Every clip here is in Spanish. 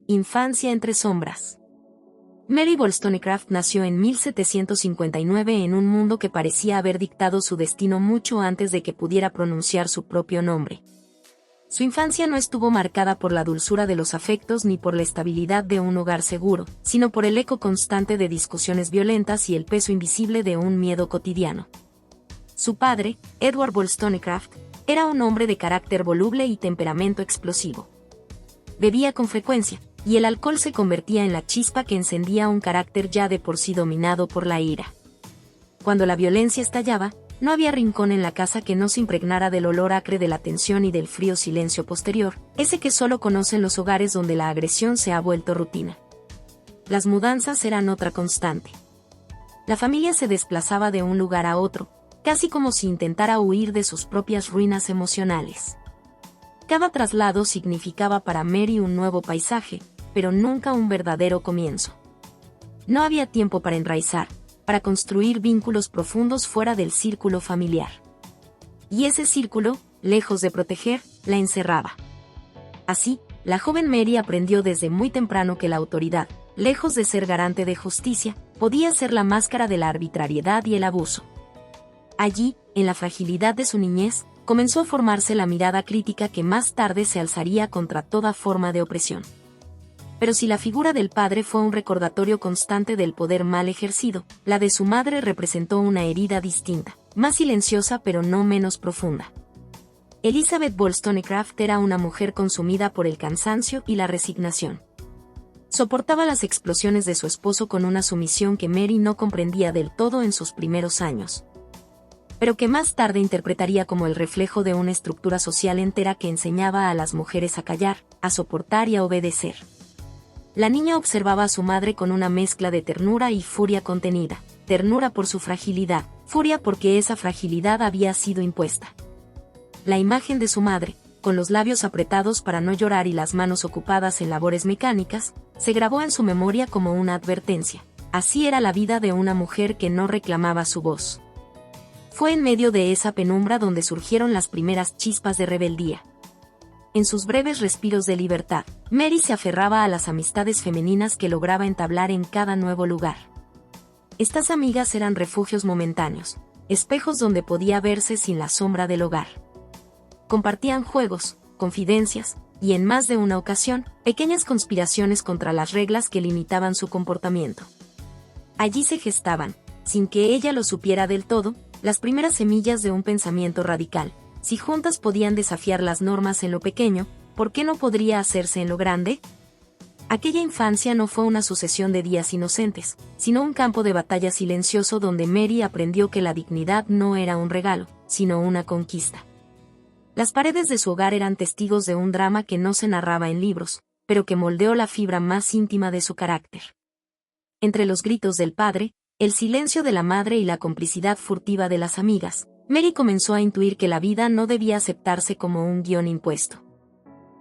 Infancia entre sombras. Mary Wollstonecraft nació en 1759 en un mundo que parecía haber dictado su destino mucho antes de que pudiera pronunciar su propio nombre. Su infancia no estuvo marcada por la dulzura de los afectos ni por la estabilidad de un hogar seguro, sino por el eco constante de discusiones violentas y el peso invisible de un miedo cotidiano. Su padre, Edward Wollstonecraft, era un hombre de carácter voluble y temperamento explosivo. Bebía con frecuencia, y el alcohol se convertía en la chispa que encendía un carácter ya de por sí dominado por la ira. Cuando la violencia estallaba, no había rincón en la casa que no se impregnara del olor acre de la tensión y del frío silencio posterior, ese que solo conocen los hogares donde la agresión se ha vuelto rutina. Las mudanzas eran otra constante. La familia se desplazaba de un lugar a otro, casi como si intentara huir de sus propias ruinas emocionales. Cada traslado significaba para Mary un nuevo paisaje, pero nunca un verdadero comienzo. No había tiempo para enraizar, para construir vínculos profundos fuera del círculo familiar. Y ese círculo, lejos de proteger, la encerraba. Así, la joven Mary aprendió desde muy temprano que la autoridad, lejos de ser garante de justicia, podía ser la máscara de la arbitrariedad y el abuso. Allí, en la fragilidad de su niñez, comenzó a formarse la mirada crítica que más tarde se alzaría contra toda forma de opresión. Pero si la figura del padre fue un recordatorio constante del poder mal ejercido, la de su madre representó una herida distinta, más silenciosa pero no menos profunda. Elizabeth Wollstonecraft era una mujer consumida por el cansancio y la resignación. Soportaba las explosiones de su esposo con una sumisión que Mary no comprendía del todo en sus primeros años, pero que más tarde interpretaría como el reflejo de una estructura social entera que enseñaba a las mujeres a callar, a soportar y a obedecer. La niña observaba a su madre con una mezcla de ternura y furia contenida, ternura por su fragilidad, furia porque esa fragilidad había sido impuesta. La imagen de su madre, con los labios apretados para no llorar y las manos ocupadas en labores mecánicas, se grabó en su memoria como una advertencia. Así era la vida de una mujer que no reclamaba su voz. Fue en medio de esa penumbra donde surgieron las primeras chispas de rebeldía. En sus breves respiros de libertad, Mary se aferraba a las amistades femeninas que lograba entablar en cada nuevo lugar. Estas amigas eran refugios momentáneos, espejos donde podía verse sin la sombra del hogar. Compartían juegos, confidencias, y en más de una ocasión, pequeñas conspiraciones contra las reglas que limitaban su comportamiento. Allí se gestaban, sin que ella lo supiera del todo, las primeras semillas de un pensamiento radical. Si juntas podían desafiar las normas en lo pequeño, ¿por qué no podría hacerse en lo grande? Aquella infancia no fue una sucesión de días inocentes, sino un campo de batalla silencioso donde Mary aprendió que la dignidad no era un regalo, sino una conquista. Las paredes de su hogar eran testigos de un drama que no se narraba en libros, pero que moldeó la fibra más íntima de su carácter. Entre los gritos del padre, el silencio de la madre y la complicidad furtiva de las amigas, Mary comenzó a intuir que la vida no debía aceptarse como un guión impuesto.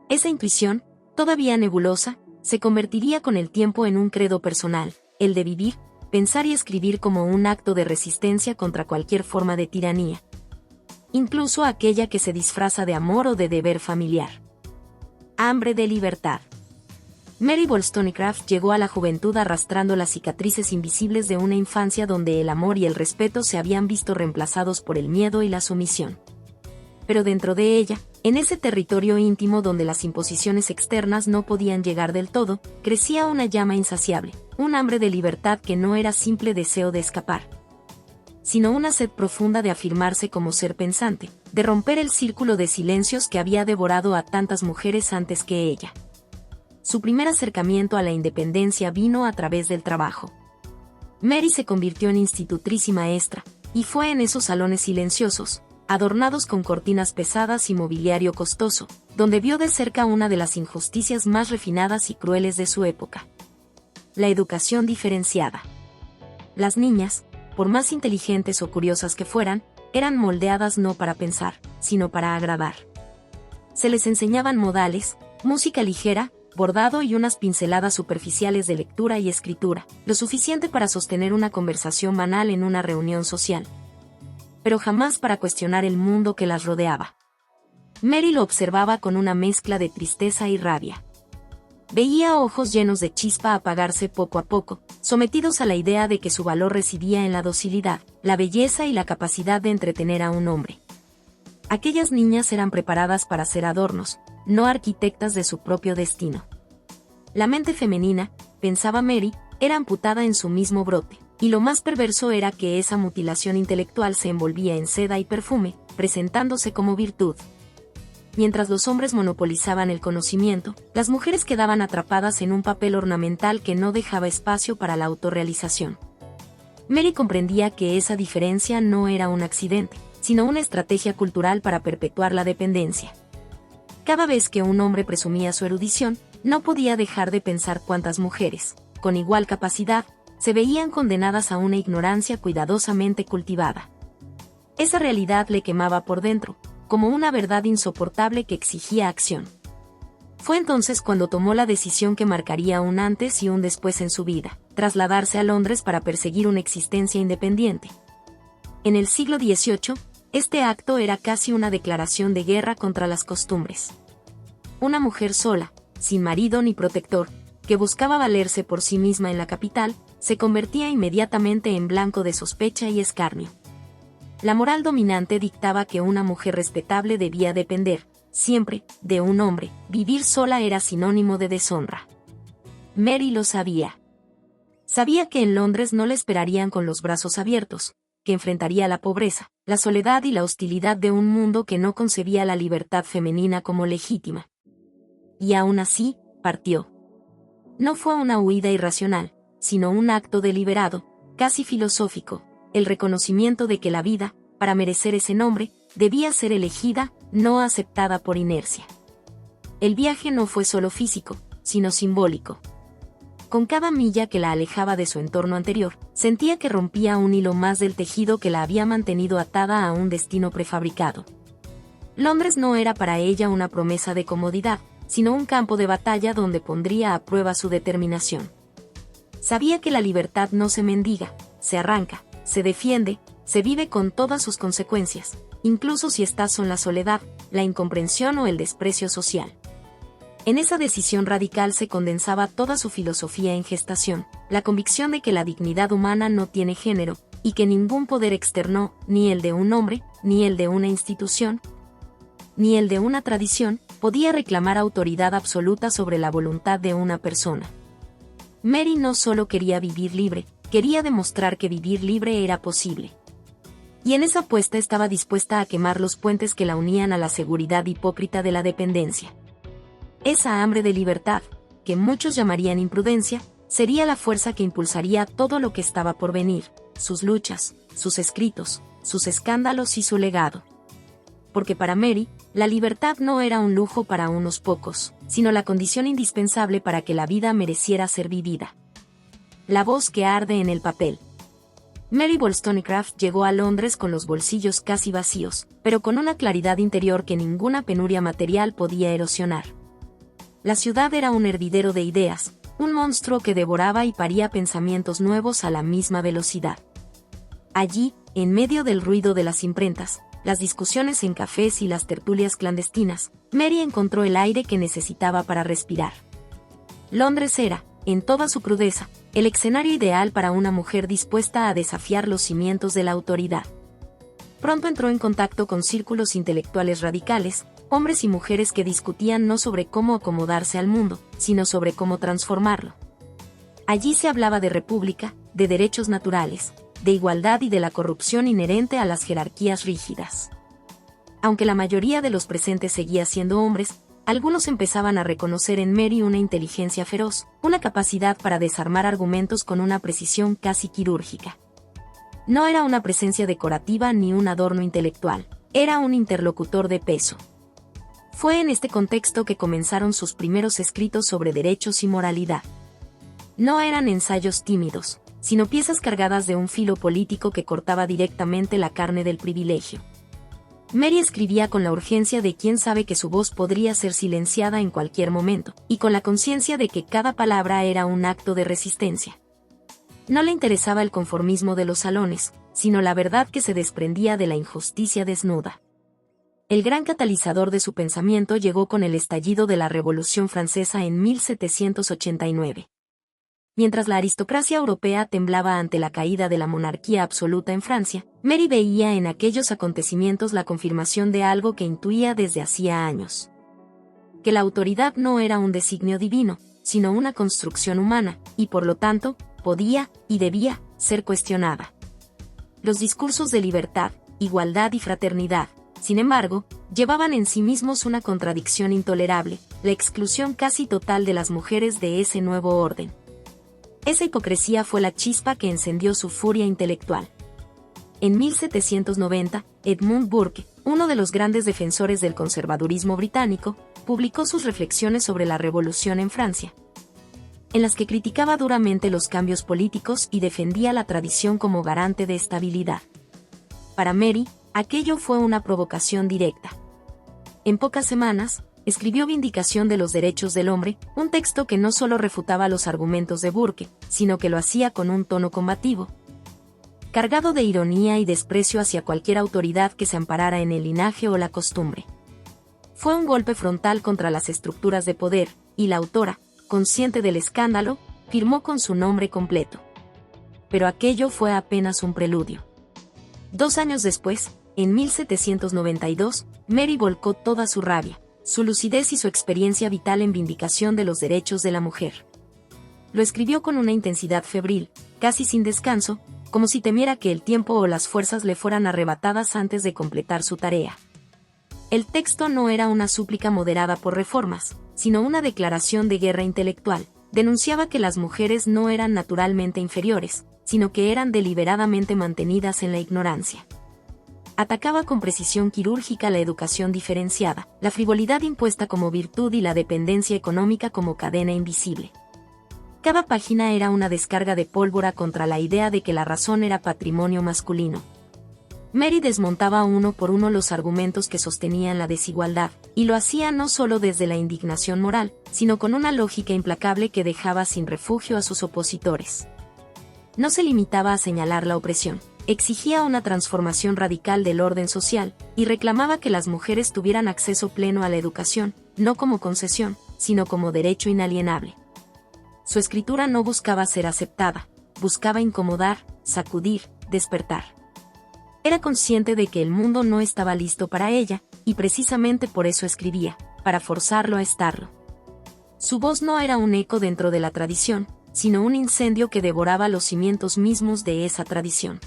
Esa intuición, todavía nebulosa, se convertiría con el tiempo en un credo personal, el de vivir, pensar y escribir como un acto de resistencia contra cualquier forma de tiranía, incluso aquella que se disfraza de amor o de deber familiar. Hambre de libertad. Mary Wollstonecraft llegó a la juventud arrastrando las cicatrices invisibles de una infancia donde el amor y el respeto se habían visto reemplazados por el miedo y la sumisión. Pero dentro de ella, en ese territorio íntimo donde las imposiciones externas no podían llegar del todo, crecía una llama insaciable, un hambre de libertad que no era simple deseo de escapar, sino una sed profunda de afirmarse como ser pensante, de romper el círculo de silencios que había devorado a tantas mujeres antes que ella. Su primer acercamiento a la independencia vino a través del trabajo. Mary se convirtió en institutriz y maestra, y fue en esos salones silenciosos, adornados con cortinas pesadas y mobiliario costoso, donde vio de cerca una de las injusticias más refinadas y crueles de su época: la educación diferenciada. Las niñas, por más inteligentes o curiosas que fueran, eran moldeadas no para pensar, sino para agradar. Se les enseñaban modales, música ligera, bordado y unas pinceladas superficiales de lectura y escritura, lo suficiente para sostener una conversación banal en una reunión social, pero jamás para cuestionar el mundo que las rodeaba. Mary lo observaba con una mezcla de tristeza y rabia. Veía ojos llenos de chispa apagarse poco a poco, sometidos a la idea de que su valor residía en la docilidad, la belleza y la capacidad de entretener a un hombre. Aquellas niñas eran preparadas para ser adornos, no arquitectas de su propio destino. La mente femenina, pensaba Mary, era amputada en su mismo brote, y lo más perverso era que esa mutilación intelectual se envolvía en seda y perfume, presentándose como virtud. Mientras los hombres monopolizaban el conocimiento, las mujeres quedaban atrapadas en un papel ornamental que no dejaba espacio para la autorrealización. Mary comprendía que esa diferencia no era un accidente, sino una estrategia cultural para perpetuar la dependencia. Cada vez que un hombre presumía su erudición, no podía dejar de pensar cuántas mujeres, con igual capacidad, se veían condenadas a una ignorancia cuidadosamente cultivada. Esa realidad le quemaba por dentro, como una verdad insoportable que exigía acción. Fue entonces cuando tomó la decisión que marcaría un antes y un después en su vida, trasladarse a Londres para perseguir una existencia independiente. En el siglo XVIII, este acto era casi una declaración de guerra contra las costumbres. Una mujer sola, sin marido ni protector, que buscaba valerse por sí misma en la capital, se convertía inmediatamente en blanco de sospecha y escarnio. La moral dominante dictaba que una mujer respetable debía depender, siempre, de un hombre. Vivir sola era sinónimo de deshonra. Mary lo sabía. Sabía que en Londres no le esperarían con los brazos abiertos, que enfrentaría la pobreza, la soledad y la hostilidad de un mundo que no concebía la libertad femenina como legítima. Y aún así, partió. No fue una huida irracional, sino un acto deliberado, casi filosófico, el reconocimiento de que la vida, para merecer ese nombre, debía ser elegida, no aceptada por inercia. El viaje no fue solo físico, sino simbólico. Con cada milla que la alejaba de su entorno anterior, sentía que rompía un hilo más del tejido que la había mantenido atada a un destino prefabricado. Londres no era para ella una promesa de comodidad, sino un campo de batalla donde pondría a prueba su determinación. Sabía que la libertad no se mendiga, se arranca, se defiende, se vive con todas sus consecuencias, incluso si estas son la soledad, la incomprensión o el desprecio social. En esa decisión radical se condensaba toda su filosofía en gestación, la convicción de que la dignidad humana no tiene género, y que ningún poder externo, ni el de un hombre, ni el de una institución, ni el de una tradición, podía reclamar autoridad absoluta sobre la voluntad de una persona. Mary no solo quería vivir libre, quería demostrar que vivir libre era posible. Y en esa apuesta estaba dispuesta a quemar los puentes que la unían a la seguridad hipócrita de la dependencia. Esa hambre de libertad, que muchos llamarían imprudencia, sería la fuerza que impulsaría todo lo que estaba por venir, sus luchas, sus escritos, sus escándalos y su legado. Porque para Mary, la libertad no era un lujo para unos pocos, sino la condición indispensable para que la vida mereciera ser vivida. La voz que arde en el papel. Mary Wollstonecraft llegó a Londres con los bolsillos casi vacíos, pero con una claridad interior que ninguna penuria material podía erosionar. La ciudad era un hervidero de ideas, un monstruo que devoraba y paría pensamientos nuevos a la misma velocidad. Allí, en medio del ruido de las imprentas, las discusiones en cafés y las tertulias clandestinas, Mary encontró el aire que necesitaba para respirar. Londres era, en toda su crudeza, el escenario ideal para una mujer dispuesta a desafiar los cimientos de la autoridad. Pronto entró en contacto con círculos intelectuales radicales, hombres y mujeres que discutían no sobre cómo acomodarse al mundo, sino sobre cómo transformarlo. Allí se hablaba de república, de derechos naturales, de igualdad y de la corrupción inherente a las jerarquías rígidas. Aunque la mayoría de los presentes seguía siendo hombres, algunos empezaban a reconocer en Mary una inteligencia feroz, una capacidad para desarmar argumentos con una precisión casi quirúrgica. No era una presencia decorativa ni un adorno intelectual, era un interlocutor de peso. Fue en este contexto que comenzaron sus primeros escritos sobre derechos y moralidad. No eran ensayos tímidos, sino piezas cargadas de un filo político que cortaba directamente la carne del privilegio. Mary escribía con la urgencia de quien sabe que su voz podría ser silenciada en cualquier momento, y con la conciencia de que cada palabra era un acto de resistencia. No le interesaba el conformismo de los salones, sino la verdad que se desprendía de la injusticia desnuda. El gran catalizador de su pensamiento llegó con el estallido de la Revolución Francesa en 1789. Mientras la aristocracia europea temblaba ante la caída de la monarquía absoluta en Francia, Mary veía en aquellos acontecimientos la confirmación de algo que intuía desde hacía años: que la autoridad no era un designio divino, sino una construcción humana, y por lo tanto, podía y debía ser cuestionada. Los discursos de libertad, igualdad y fraternidad, sin embargo, llevaban en sí mismos una contradicción intolerable: la exclusión casi total de las mujeres de ese nuevo orden. Esa hipocresía fue la chispa que encendió su furia intelectual. En 1790, Edmund Burke, uno de los grandes defensores del conservadurismo británico, publicó sus reflexiones sobre la Revolución en Francia, en las que criticaba duramente los cambios políticos y defendía la tradición como garante de estabilidad. Para Mary, aquello fue una provocación directa. En pocas semanas, escribió Vindicación de los Derechos del Hombre, un texto que no solo refutaba los argumentos de Burke, sino que lo hacía con un tono combativo, cargado de ironía y desprecio hacia cualquier autoridad que se amparara en el linaje o la costumbre. Fue un golpe frontal contra las estructuras de poder, y la autora, consciente del escándalo, firmó con su nombre completo. Pero aquello fue apenas un preludio. 2 años después, en 1792, Mary volcó toda su rabia, su lucidez y su experiencia vital en vindicación de los derechos de la mujer. Lo escribió con una intensidad febril, casi sin descanso, como si temiera que el tiempo o las fuerzas le fueran arrebatadas antes de completar su tarea. El texto no era una súplica moderada por reformas, sino una declaración de guerra intelectual. Denunciaba que las mujeres no eran naturalmente inferiores, sino que eran deliberadamente mantenidas en la ignorancia. Atacaba con precisión quirúrgica la educación diferenciada, la frivolidad impuesta como virtud y la dependencia económica como cadena invisible. Cada página era una descarga de pólvora contra la idea de que la razón era patrimonio masculino. Mary desmontaba uno por uno los argumentos que sostenían la desigualdad, y lo hacía no solo desde la indignación moral, sino con una lógica implacable que dejaba sin refugio a sus opositores. No se limitaba a señalar la opresión, exigía una transformación radical del orden social, y reclamaba que las mujeres tuvieran acceso pleno a la educación, no como concesión, sino como derecho inalienable. Su escritura no buscaba ser aceptada, buscaba incomodar, sacudir, despertar. Era consciente de que el mundo no estaba listo para ella, y precisamente por eso escribía, para forzarlo a estarlo. Su voz no era un eco dentro de la tradición, sino un incendio que devoraba los cimientos mismos de esa tradición.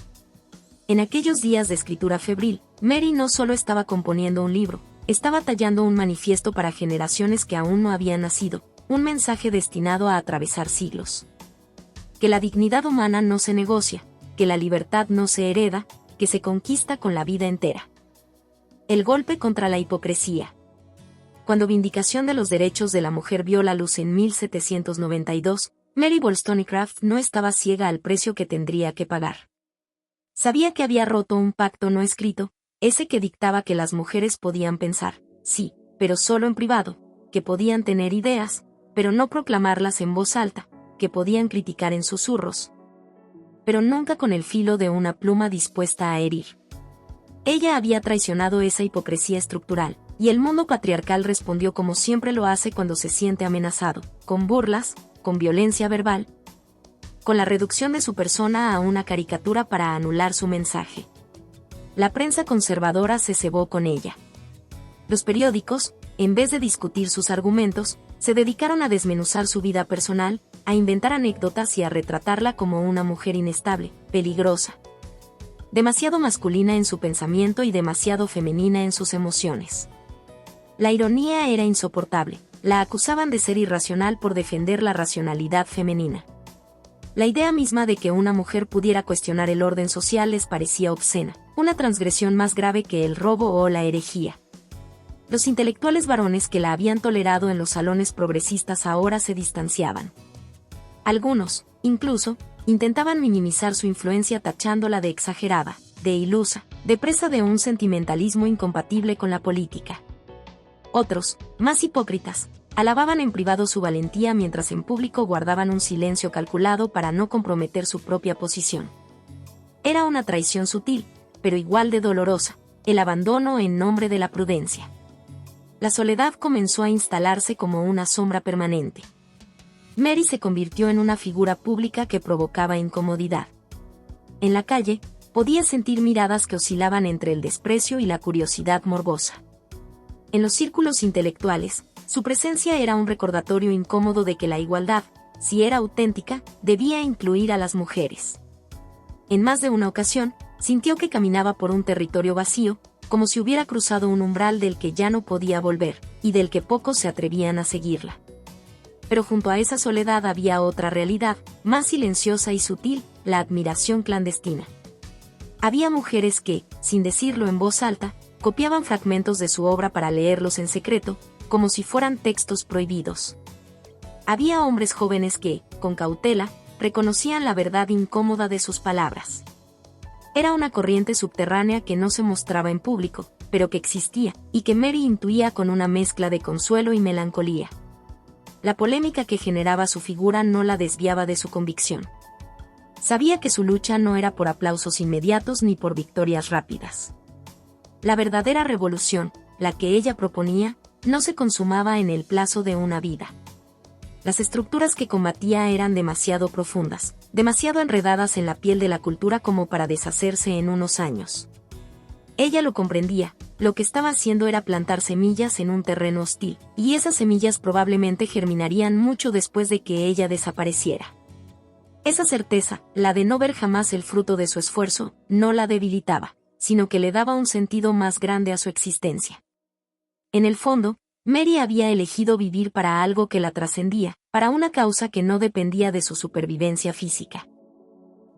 En aquellos días de escritura febril, Mary no solo estaba componiendo un libro, estaba tallando un manifiesto para generaciones que aún no habían nacido, un mensaje destinado a atravesar siglos. Que la dignidad humana no se negocia, que la libertad no se hereda, que se conquista con la vida entera. El golpe contra la hipocresía. Cuando Vindicación de los Derechos de la Mujer vio la luz en 1792, Mary Wollstonecraft no estaba ciega al precio que tendría que pagar. Sabía que había roto un pacto no escrito, ese que dictaba que las mujeres podían pensar, sí, pero solo en privado, que podían tener ideas, pero no proclamarlas en voz alta, que podían criticar en susurros, pero nunca con el filo de una pluma dispuesta a herir. Ella había traicionado esa hipocresía estructural, y el mundo patriarcal respondió como siempre lo hace cuando se siente amenazado, con burlas, con violencia verbal, con la reducción de su persona a una caricatura para anular su mensaje. La prensa conservadora se cebó con ella. Los periódicos, en vez de discutir sus argumentos, se dedicaron a desmenuzar su vida personal, a inventar anécdotas y a retratarla como una mujer inestable, peligrosa, demasiado masculina en su pensamiento y demasiado femenina en sus emociones. La ironía era insoportable, la acusaban de ser irracional por defender la racionalidad femenina. La idea misma de que una mujer pudiera cuestionar el orden social les parecía obscena, una transgresión más grave que el robo o la herejía. Los intelectuales varones que la habían tolerado en los salones progresistas ahora se distanciaban. Algunos, incluso, intentaban minimizar su influencia tachándola de exagerada, de ilusa, de presa de un sentimentalismo incompatible con la política. Otros, más hipócritas, alababan en privado su valentía mientras en público guardaban un silencio calculado para no comprometer su propia posición. Era una traición sutil, pero igual de dolorosa, el abandono en nombre de la prudencia. La soledad comenzó a instalarse como una sombra permanente. Mary se convirtió en una figura pública que provocaba incomodidad. En la calle, podía sentir miradas que oscilaban entre el desprecio y la curiosidad morbosa. En los círculos intelectuales, su presencia era un recordatorio incómodo de que la igualdad, si era auténtica, debía incluir a las mujeres. En más de una ocasión, sintió que caminaba por un territorio vacío, como si hubiera cruzado un umbral del que ya no podía volver, y del que pocos se atrevían a seguirla. Pero junto a esa soledad había otra realidad, más silenciosa y sutil, la admiración clandestina. Había mujeres que, sin decirlo en voz alta, copiaban fragmentos de su obra para leerlos en secreto, como si fueran textos prohibidos. Había hombres jóvenes que, con cautela, reconocían la verdad incómoda de sus palabras. Era una corriente subterránea que no se mostraba en público, pero que existía, y que Mary intuía con una mezcla de consuelo y melancolía. La polémica que generaba su figura no la desviaba de su convicción. Sabía que su lucha no era por aplausos inmediatos ni por victorias rápidas. La verdadera revolución, la que ella proponía, no se consumaba en el plazo de una vida. Las estructuras que combatía eran demasiado profundas, demasiado enredadas en la piel de la cultura como para deshacerse en unos años. Ella lo comprendía, lo que estaba haciendo era plantar semillas en un terreno hostil, y esas semillas probablemente germinarían mucho después de que ella desapareciera. Esa certeza, la de no ver jamás el fruto de su esfuerzo, no la debilitaba, sino que le daba un sentido más grande a su existencia. En el fondo, Mary había elegido vivir para algo que la trascendía, para una causa que no dependía de su supervivencia física.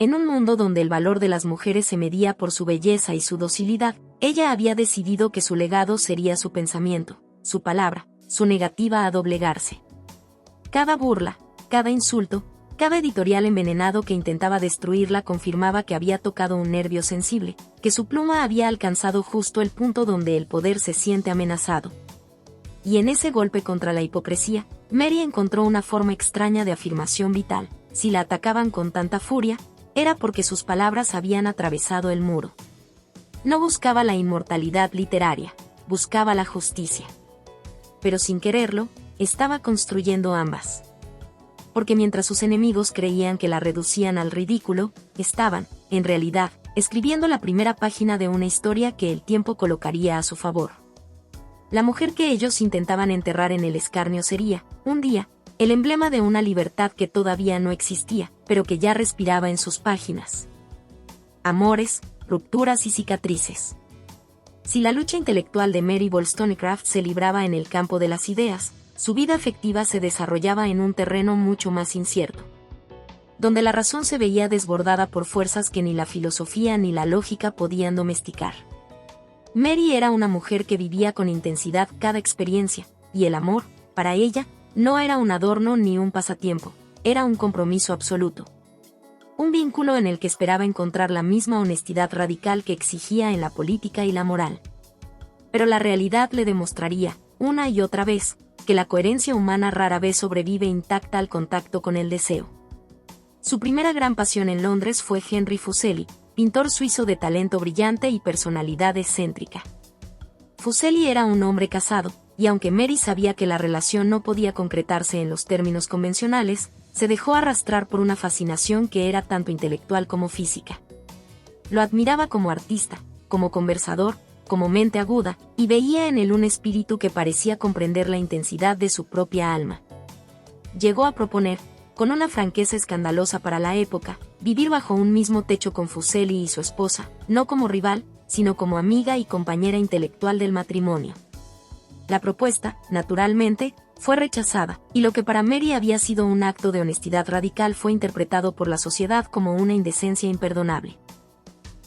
En un mundo donde el valor de las mujeres se medía por su belleza y su docilidad, ella había decidido que su legado sería su pensamiento, su palabra, su negativa a doblegarse. Cada burla, cada insulto, cada editorial envenenado que intentaba destruirla confirmaba que había tocado un nervio sensible, que su pluma había alcanzado justo el punto donde el poder se siente amenazado. Y en ese golpe contra la hipocresía, Mary encontró una forma extraña de afirmación vital. Si la atacaban con tanta furia, era porque sus palabras habían atravesado el muro. No buscaba la inmortalidad literaria, buscaba la justicia. Pero sin quererlo, estaba construyendo ambas. Porque mientras sus enemigos creían que la reducían al ridículo, estaban, en realidad, escribiendo la primera página de una historia que el tiempo colocaría a su favor. La mujer que ellos intentaban enterrar en el escarnio sería, un día, el emblema de una libertad que todavía no existía, pero que ya respiraba en sus páginas. Amores, rupturas y cicatrices. Si la lucha intelectual de Mary Wollstonecraft se libraba en el campo de las ideas, su vida afectiva se desarrollaba en un terreno mucho más incierto, donde la razón se veía desbordada por fuerzas que ni la filosofía ni la lógica podían domesticar. Mary era una mujer que vivía con intensidad cada experiencia, y el amor, para ella, no era un adorno ni un pasatiempo, era un compromiso absoluto. Un vínculo en el que esperaba encontrar la misma honestidad radical que exigía en la política y la moral. Pero la realidad le demostraría, una y otra vez, que la coherencia humana rara vez sobrevive intacta al contacto con el deseo. Su primera gran pasión en Londres fue Henry Fuseli, pintor suizo de talento brillante y personalidad excéntrica. Fuseli era un hombre casado, y aunque Mary sabía que la relación no podía concretarse en los términos convencionales, se dejó arrastrar por una fascinación que era tanto intelectual como física. Lo admiraba como artista, como conversador, como mente aguda, y veía en él un espíritu que parecía comprender la intensidad de su propia alma. Llegó a proponer, con una franqueza escandalosa para la época, vivir bajo un mismo techo con Fuseli y su esposa, no como rival, sino como amiga y compañera intelectual del matrimonio. La propuesta, naturalmente, fue rechazada, y lo que para Mary había sido un acto de honestidad radical fue interpretado por la sociedad como una indecencia imperdonable.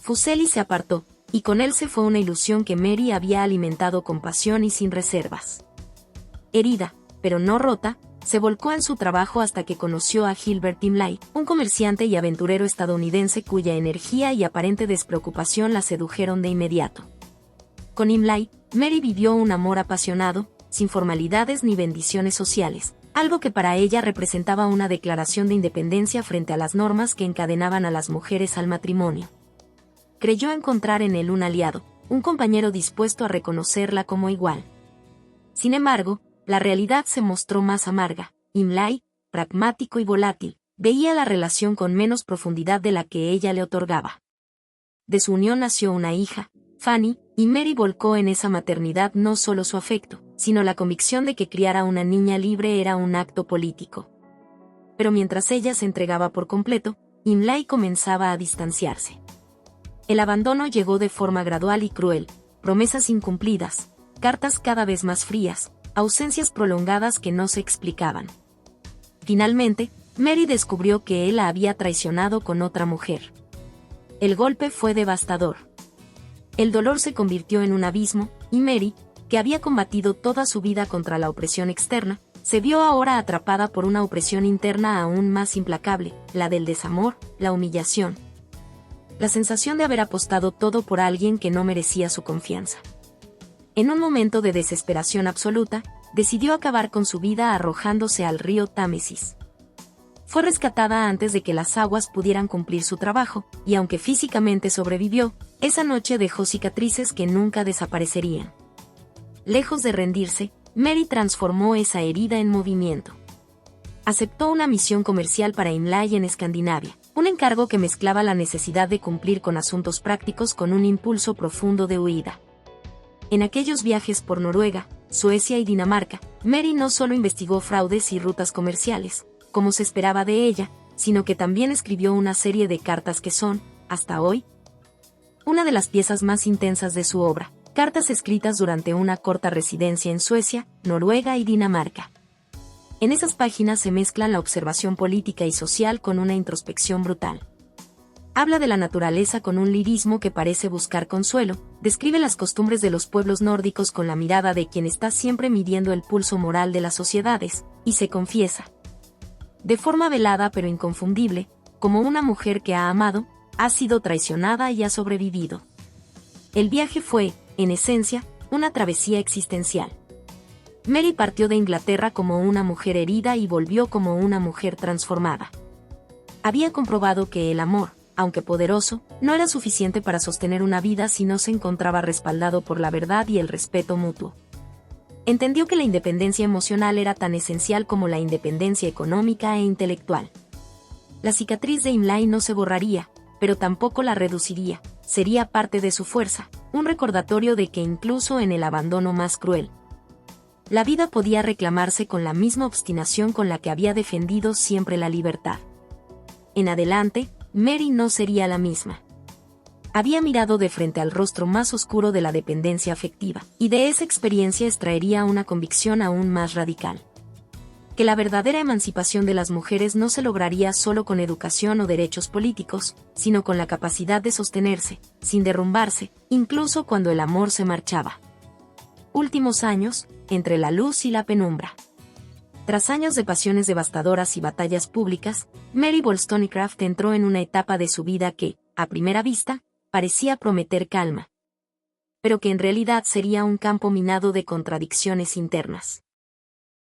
Fuseli se apartó, y con él se fue una ilusión que Mary había alimentado con pasión y sin reservas. Herida, pero no rota, se volcó en su trabajo hasta que conoció a Gilbert Imlay, un comerciante y aventurero estadounidense cuya energía y aparente despreocupación la sedujeron de inmediato. Con Imlay, Mary vivió un amor apasionado, sin formalidades ni bendiciones sociales, algo que para ella representaba una declaración de independencia frente a las normas que encadenaban a las mujeres al matrimonio. Creyó encontrar en él un aliado, un compañero dispuesto a reconocerla como igual. Sin embargo, la realidad se mostró más amarga. Imlay, pragmático y volátil, veía la relación con menos profundidad de la que ella le otorgaba. De su unión nació una hija, Fanny, y Mary volcó en esa maternidad no solo su afecto, sino la convicción de que criar a una niña libre era un acto político. Pero mientras ella se entregaba por completo, Imlay comenzaba a distanciarse. El abandono llegó de forma gradual y cruel, promesas incumplidas, cartas cada vez más frías, ausencias prolongadas que no se explicaban. Finalmente, Mary descubrió que él la había traicionado con otra mujer. El golpe fue devastador. El dolor se convirtió en un abismo, y Mary, que había combatido toda su vida contra la opresión externa, se vio ahora atrapada por una opresión interna aún más implacable, la del desamor, la humillación. La sensación de haber apostado todo por alguien que no merecía su confianza. En un momento de desesperación absoluta, decidió acabar con su vida arrojándose al río Támesis. Fue rescatada antes de que las aguas pudieran cumplir su trabajo, y aunque físicamente sobrevivió, esa noche dejó cicatrices que nunca desaparecerían. Lejos de rendirse, Mary transformó esa herida en movimiento. Aceptó una misión comercial para Imlay en Escandinavia, un encargo que mezclaba la necesidad de cumplir con asuntos prácticos con un impulso profundo de huida. En aquellos viajes por Noruega, Suecia y Dinamarca, Mary no solo investigó fraudes y rutas comerciales, como se esperaba de ella, sino que también escribió una serie de cartas que son, hasta hoy, una de las piezas más intensas de su obra, cartas escritas durante una corta residencia en Suecia, Noruega y Dinamarca. En esas páginas se mezclan la observación política y social con una introspección brutal. Habla de la naturaleza con un lirismo que parece buscar consuelo, describe las costumbres de los pueblos nórdicos con la mirada de quien está siempre midiendo el pulso moral de las sociedades, y se confiesa. De forma velada pero inconfundible, como una mujer que ha amado, ha sido traicionada y ha sobrevivido. El viaje fue, en esencia, una travesía existencial. Mary partió de Inglaterra como una mujer herida y volvió como una mujer transformada. Había comprobado que el amor, aunque poderoso, no era suficiente para sostener una vida si no se encontraba respaldado por la verdad y el respeto mutuo. Entendió que la independencia emocional era tan esencial como la independencia económica e intelectual. La cicatriz de Imlay no se borraría, pero tampoco la reduciría, sería parte de su fuerza, un recordatorio de que incluso en el abandono más cruel, la vida podía reclamarse con la misma obstinación con la que había defendido siempre la libertad. En adelante, Mary no sería la misma. Había mirado de frente al rostro más oscuro de la dependencia afectiva, y de esa experiencia extraería una convicción aún más radical. Que la verdadera emancipación de las mujeres no se lograría solo con educación o derechos políticos, sino con la capacidad de sostenerse, sin derrumbarse, incluso cuando el amor se marchaba. Últimos años, entre la luz y la penumbra. Tras años de pasiones devastadoras y batallas públicas, Mary Wollstonecraft entró en una etapa de su vida que, a primera vista, parecía prometer calma, pero que en realidad sería un campo minado de contradicciones internas.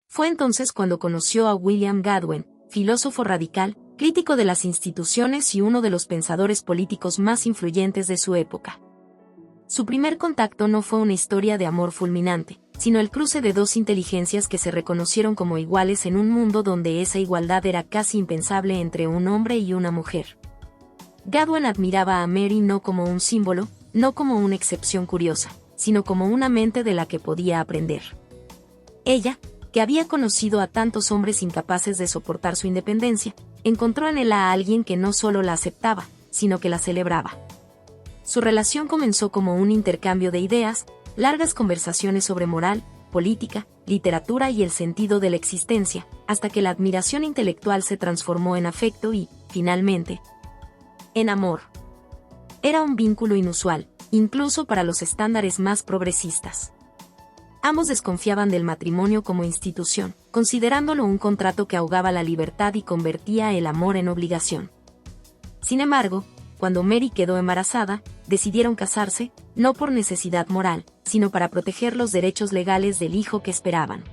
Fue entonces cuando conoció a William Godwin, filósofo radical, crítico de las instituciones y uno de los pensadores políticos más influyentes de su época. Su primer contacto no fue una historia de amor fulminante, sino el cruce de dos inteligencias que se reconocieron como iguales en un mundo donde esa igualdad era casi impensable entre un hombre y una mujer. Godwin admiraba a Mary no como un símbolo, no como una excepción curiosa, sino como una mente de la que podía aprender. Ella, que había conocido a tantos hombres incapaces de soportar su independencia, encontró en él a alguien que no solo la aceptaba, sino que la celebraba. Su relación comenzó como un intercambio de ideas, largas conversaciones sobre moral, política, literatura y el sentido de la existencia, hasta que la admiración intelectual se transformó en afecto y, finalmente, en amor. Era un vínculo inusual, incluso para los estándares más progresistas. Ambos desconfiaban del matrimonio como institución, considerándolo un contrato que ahogaba la libertad y convertía el amor en obligación. Sin embargo, cuando Mary quedó embarazada, decidieron casarse, no por necesidad moral, sino para proteger los derechos legales del hijo que esperaban.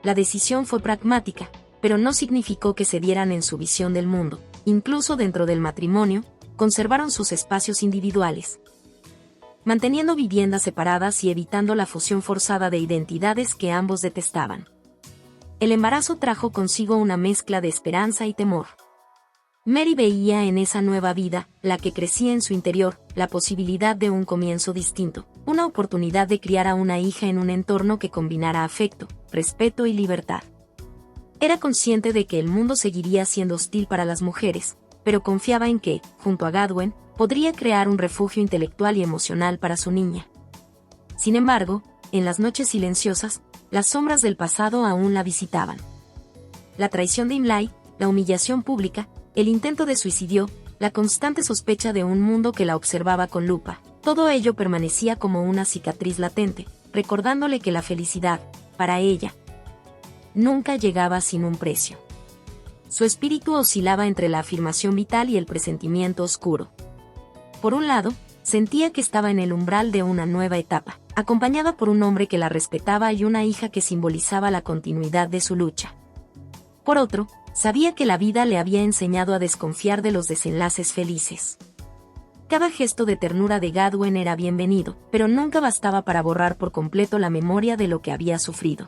La decisión fue pragmática, pero no significó que cedieran en su visión del mundo. Incluso dentro del matrimonio, conservaron sus espacios individuales. manteniendo viviendas separadas y evitando la fusión forzada de identidades que ambos detestaban. El embarazo trajo consigo una mezcla de esperanza y temor. Mary veía en esa nueva vida, la que crecía en su interior, la posibilidad de un comienzo distinto, una oportunidad de criar a una hija en un entorno que combinara afecto, respeto y libertad. Era consciente de que el mundo seguiría siendo hostil para las mujeres, pero confiaba en que, junto a Godwin, podría crear un refugio intelectual y emocional para su niña. Sin embargo, en las noches silenciosas, las sombras del pasado aún la visitaban. La traición de Imlay, la humillación pública, el intento de suicidio, la constante sospecha de un mundo que la observaba con lupa, todo ello permanecía como una cicatriz latente, recordándole que la felicidad, para ella, nunca llegaba sin un precio. Su espíritu oscilaba entre la afirmación vital y el presentimiento oscuro. Por un lado, sentía que estaba en el umbral de una nueva etapa, acompañada por un hombre que la respetaba y una hija que simbolizaba la continuidad de su lucha. Por otro, sabía que la vida le había enseñado a desconfiar de los desenlaces felices. Cada gesto de ternura de Godwin era bienvenido, pero nunca bastaba para borrar por completo la memoria de lo que había sufrido.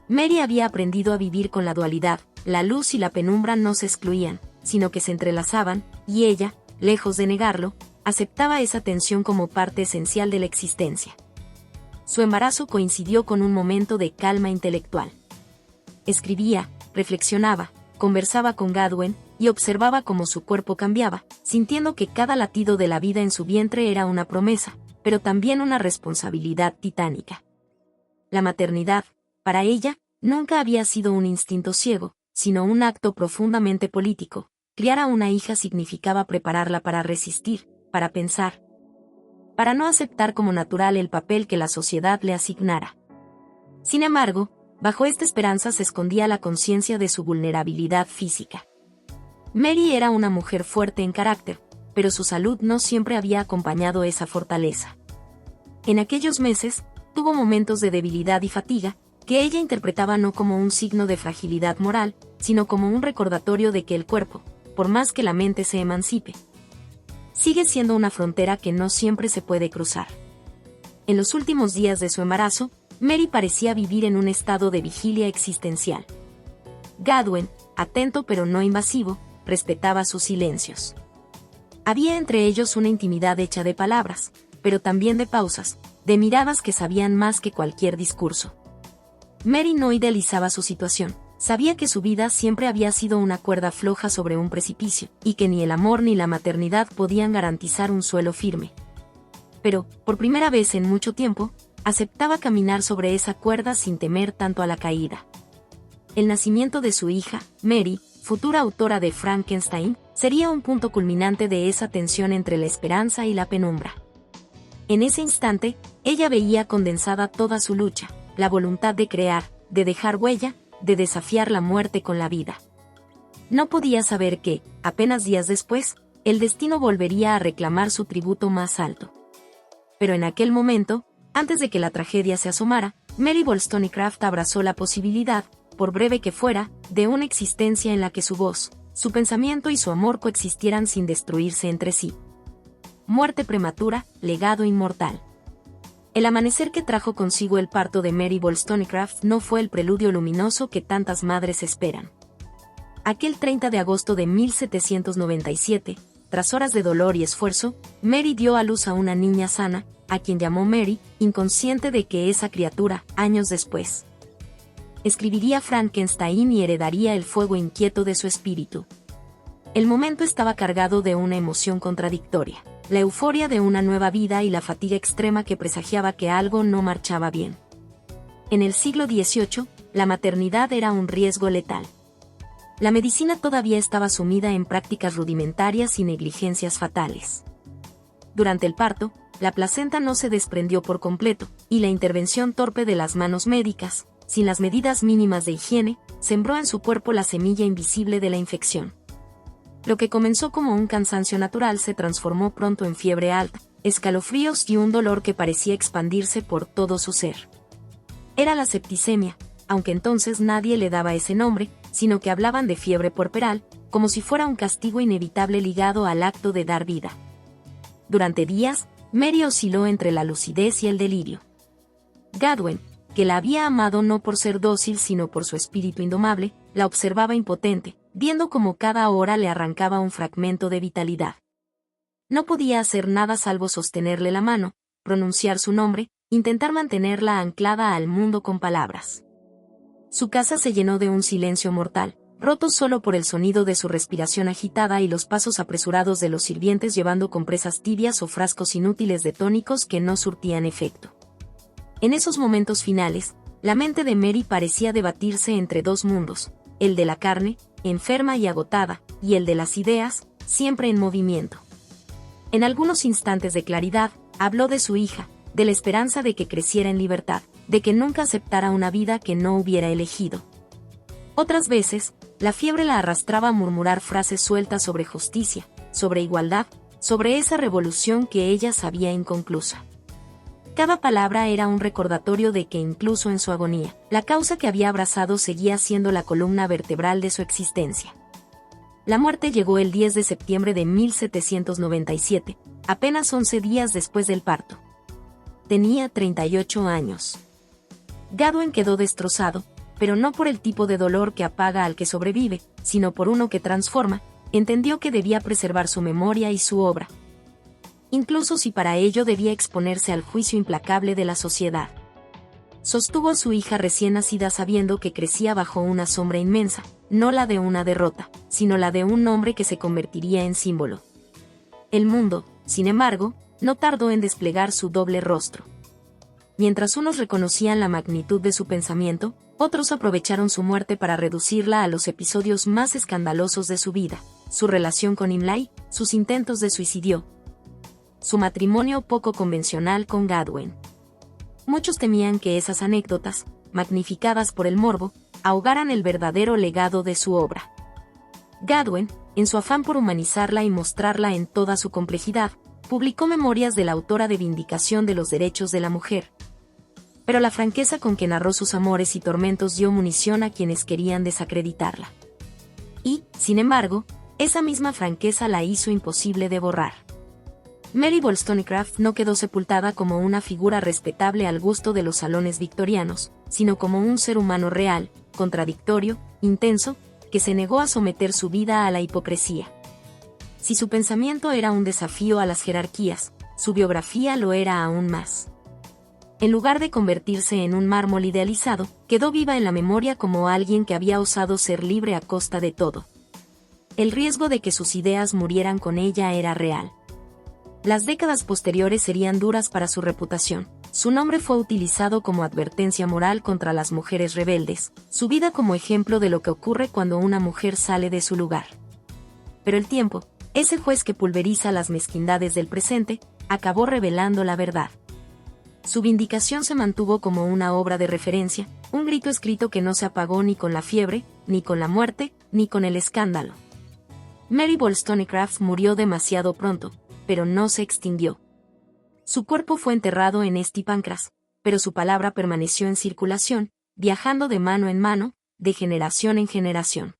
Mary había aprendido a vivir con la dualidad, la luz y la penumbra no se excluían, sino que se entrelazaban, y ella, lejos de negarlo, aceptaba esa tensión como parte esencial de la existencia. Su embarazo coincidió con un momento de calma intelectual. Escribía, reflexionaba, conversaba con Godwin, y observaba cómo su cuerpo cambiaba, sintiendo que cada latido de la vida en su vientre era una promesa, pero también una responsabilidad titánica. La maternidad, para ella, nunca había sido un instinto ciego, sino un acto profundamente político. Criar a una hija significaba prepararla para resistir, para pensar, para no aceptar como natural el papel que la sociedad le asignara. Sin embargo, bajo esta esperanza se escondía la conciencia de su vulnerabilidad física. Mary era una mujer fuerte en carácter, pero su salud no siempre había acompañado esa fortaleza. En aquellos meses, tuvo momentos de debilidad y fatiga, que ella interpretaba no como un signo de fragilidad moral, sino como un recordatorio de que el cuerpo, por más que la mente se emancipe, sigue siendo una frontera que no siempre se puede cruzar. En los últimos días de su embarazo, Mary parecía vivir en un estado de vigilia existencial. Godwin, atento pero no invasivo, respetaba sus silencios. Había entre ellos una intimidad hecha de palabras, pero también de pausas, de miradas que sabían más que cualquier discurso. Mary no idealizaba su situación. Sabía que su vida siempre había sido una cuerda floja sobre un precipicio, y que ni el amor ni la maternidad podían garantizar un suelo firme. Pero, por primera vez en mucho tiempo, aceptaba caminar sobre esa cuerda sin temer tanto a la caída. El nacimiento de su hija, Mary, futura autora de Frankenstein, sería un punto culminante de esa tensión entre la esperanza y la penumbra. En ese instante, ella veía condensada toda su lucha, la voluntad de crear, de dejar huella, de desafiar la muerte con la vida. No podía saber que, apenas días después, el destino volvería a reclamar su tributo más alto. Pero en aquel momento, antes de que la tragedia se asomara, Mary Wollstonecraft abrazó la posibilidad, por breve que fuera, de una existencia en la que su voz, su pensamiento y su amor coexistieran sin destruirse entre sí. Muerte prematura, legado inmortal. El amanecer que trajo consigo el parto de Mary Wollstonecraft no fue el preludio luminoso que tantas madres esperan. Aquel 30 de agosto de 1797, tras horas de dolor y esfuerzo, Mary dio a luz a una niña sana, a quien llamó Mary, inconsciente de que esa criatura, años después, escribiría Frankenstein y heredaría el fuego inquieto de su espíritu. El momento estaba cargado de una emoción contradictoria. La euforia de una nueva vida y la fatiga extrema que presagiaba que algo no marchaba bien. En el siglo XVIII, la maternidad era un riesgo letal. La medicina todavía estaba sumida en prácticas rudimentarias y negligencias fatales. Durante el parto, la placenta no se desprendió por completo, y la intervención torpe de las manos médicas, sin las medidas mínimas de higiene, sembró en su cuerpo la semilla invisible de la infección. Lo que comenzó como un cansancio natural se transformó pronto en fiebre alta, escalofríos y un dolor que parecía expandirse por todo su ser. Era la septicemia, aunque entonces nadie le daba ese nombre, sino que hablaban de fiebre puerperal, como si fuera un castigo inevitable ligado al acto de dar vida. Durante días, Mary osciló entre la lucidez y el delirio. Gadwin, que la había amado no por ser dócil sino por su espíritu indomable, la observaba impotente, viendo cómo cada hora le arrancaba un fragmento de vitalidad. No podía hacer nada salvo sostenerle la mano, pronunciar su nombre, intentar mantenerla anclada al mundo con palabras. Su casa se llenó de un silencio mortal, roto solo por el sonido de su respiración agitada y los pasos apresurados de los sirvientes llevando compresas tibias o frascos inútiles de tónicos que no surtían efecto. En esos momentos finales, la mente de Mary parecía debatirse entre dos mundos, el de la carne, enferma y agotada, y el de las ideas, siempre en movimiento. En algunos instantes de claridad, habló de su hija, de la esperanza de que creciera en libertad, de que nunca aceptara una vida que no hubiera elegido. Otras veces, la fiebre la arrastraba a murmurar frases sueltas sobre justicia, sobre igualdad, sobre esa revolución que ella sabía inconclusa. Cada palabra era un recordatorio de que incluso en su agonía, la causa que había abrazado seguía siendo la columna vertebral de su existencia. La muerte llegó el 10 de septiembre de 1797, apenas 11 días después del parto. Tenía 38 años. Gadwin quedó destrozado, pero no por el tipo de dolor que apaga al que sobrevive, sino por uno que transforma. Entendió que debía preservar su memoria y su obra, incluso si para ello debía exponerse al juicio implacable de la sociedad. Sostuvo a su hija recién nacida sabiendo que crecía bajo una sombra inmensa, no la de una derrota, sino la de un hombre que se convertiría en símbolo. El mundo, sin embargo, no tardó en desplegar su doble rostro. Mientras unos reconocían la magnitud de su pensamiento, otros aprovecharon su muerte para reducirla a los episodios más escandalosos de su vida, su relación con Imlay, sus intentos de suicidio, su matrimonio poco convencional con Gadwin. Muchos temían que esas anécdotas, magnificadas por el morbo, ahogaran el verdadero legado de su obra. Gadwin, en su afán por humanizarla y mostrarla en toda su complejidad, publicó memorias de la autora de Vindicación de los Derechos de la Mujer. Pero la franqueza con que narró sus amores y tormentos dio munición a quienes querían desacreditarla. Y, sin embargo, esa misma franqueza la hizo imposible de borrar. Mary Wollstonecraft no quedó sepultada como una figura respetable al gusto de los salones victorianos, sino como un ser humano real, contradictorio, intenso, que se negó a someter su vida a la hipocresía. Si su pensamiento era un desafío a las jerarquías, su biografía lo era aún más. En lugar de convertirse en un mármol idealizado, quedó viva en la memoria como alguien que había osado ser libre a costa de todo. El riesgo de que sus ideas murieran con ella era real. Las décadas posteriores serían duras para su reputación. Su nombre fue utilizado como advertencia moral contra las mujeres rebeldes, su vida como ejemplo de lo que ocurre cuando una mujer sale de su lugar. Pero el tiempo, ese juez que pulveriza las mezquindades del presente, acabó revelando la verdad. Su vindicación se mantuvo como una obra de referencia, un grito escrito que no se apagó ni con la fiebre, ni con la muerte, ni con el escándalo. Mary Wollstonecraft murió demasiado pronto, pero no se extinguió. Su cuerpo fue enterrado en St. Pancras, pero su palabra permaneció en circulación, viajando de mano en mano, de generación en generación.